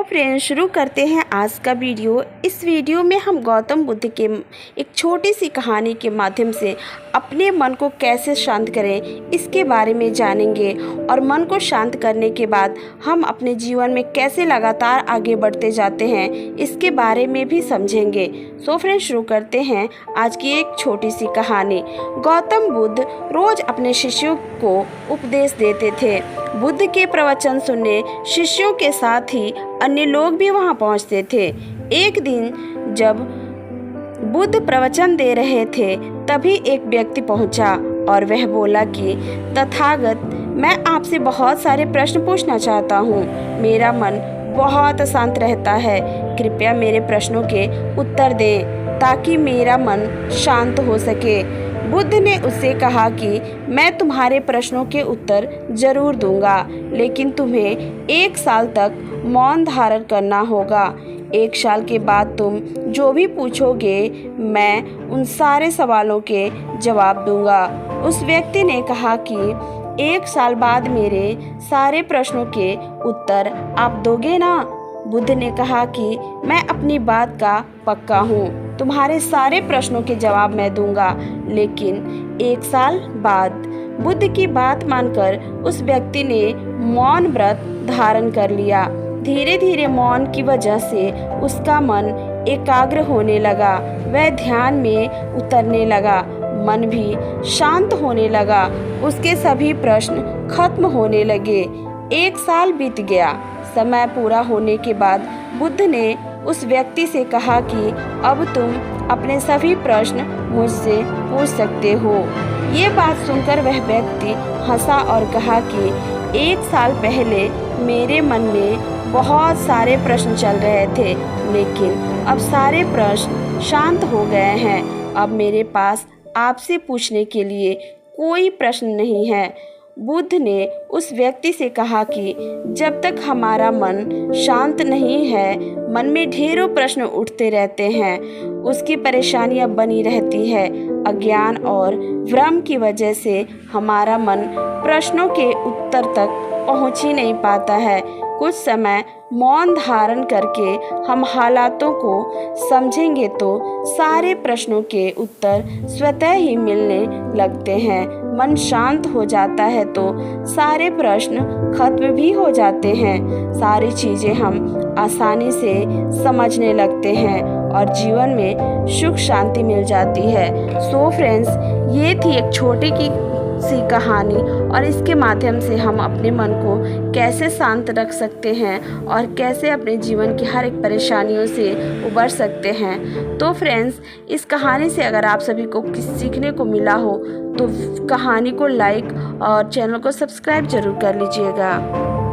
Friends, शुरू करते हैं आज का वीडियो। इस वीडियो में हम गौतम बुद्ध के एक छोटी सी कहानी के माध्यम से अपने मन को कैसे शांत करें इसके बारे में जानेंगे और मन को शांत करने के बाद हम अपने जीवन में कैसे लगातार आगे बढ़ते जाते हैं इसके बारे में भी समझेंगे। सो फ्रेंड्स, शुरू करते हैं आज की एक छोटी सी कहानी। गौतम बुद्ध रोज अपने शिष्यों को उपदेश देते थे। बुद्ध के प्रवचन सुनने शिष्यों के साथ ही अन्य लोग भी वहां पहुंचते थे। एक दिन जब बुद्ध प्रवचन दे रहे थे तभी एक व्यक्ति पहुंचा और वह बोला कि तथागत, मैं आपसे बहुत सारे प्रश्न पूछना चाहता हूँ। मेरा मन बहुत अशांत रहता है। कृपया मेरे प्रश्नों के उत्तर दें ताकि मेरा मन शांत हो सके। बुद्ध ने उससे कहा कि मैं तुम्हारे प्रश्नों के उत्तर जरूर दूंगा, लेकिन तुम्हें 1 साल तक मौन धारण करना होगा। 1 साल के बाद तुम जो भी पूछोगे मैं उन सारे सवालों के जवाब दूंगा। उस व्यक्ति ने कहा कि 1 साल बाद मेरे सारे प्रश्नों के उत्तर आप दोगे ना? बुद्ध ने कहा कि मैं अपनी बात का पक्का हूँ, तुम्हारे सारे प्रश्नों के जवाब मैं दूंगा, लेकिन 1 साल बाद। बुद्ध की बात मानकर उस व्यक्ति ने मौन व्रत धारण कर लिया। धीरे धीरे मौन की वजह से उसका मन एकाग्र होने लगा। वह ध्यान में उतरने लगा, मन भी शांत होने लगा। उसके सभी प्रश्न खत्म होने लगे। 1 साल बीत गया। समय पूरा होने के बाद बुद्ध ने उस व्यक्ति से कहा कि अब तुम अपने सभी प्रश्न मुझसे पूछ सकते हो। ये बात सुनकर वह व्यक्ति हंसा और कहा कि 1 साल पहले मेरे मन में बहुत सारे प्रश्न चल रहे थे, लेकिन अब सारे प्रश्न शांत हो गए हैं। अब मेरे पास आपसे पूछने के लिए कोई प्रश्न नहीं है। बुद्ध ने उस व्यक्ति से कहा कि जब तक हमारा मन शांत नहीं है, मन में ढेरों प्रश्न उठते रहते हैं। उसकी परेशानियां बनी रहती है। अज्ञान और भ्रम की वजह से हमारा मन प्रश्नों के उत्तर तक पहुंच ही नहीं पाता है। कुछ समय मौन धारण करके हम हालातों को समझेंगे तो सारे प्रश्नों के उत्तर स्वतः ही मिलने लगते हैं। मन शांत हो जाता है तो सारे प्रश्न खत्म भी हो जाते हैं। सारी चीज़ें हम आसानी से समझने लगते हैं और जीवन में सुख शांति मिल जाती है। सो फ्रेंड्स, ये थी एक छोटी सी कहानी और इसके माध्यम से हम अपने मन को कैसे शांत रख सकते हैं और कैसे अपने जीवन की हर एक परेशानियों से उबर सकते हैं। तो फ्रेंड्स, इस कहानी से अगर आप सभी को कुछ सीखने को मिला हो तो कहानी को लाइक और चैनल को सब्सक्राइब जरूर कर लीजिएगा।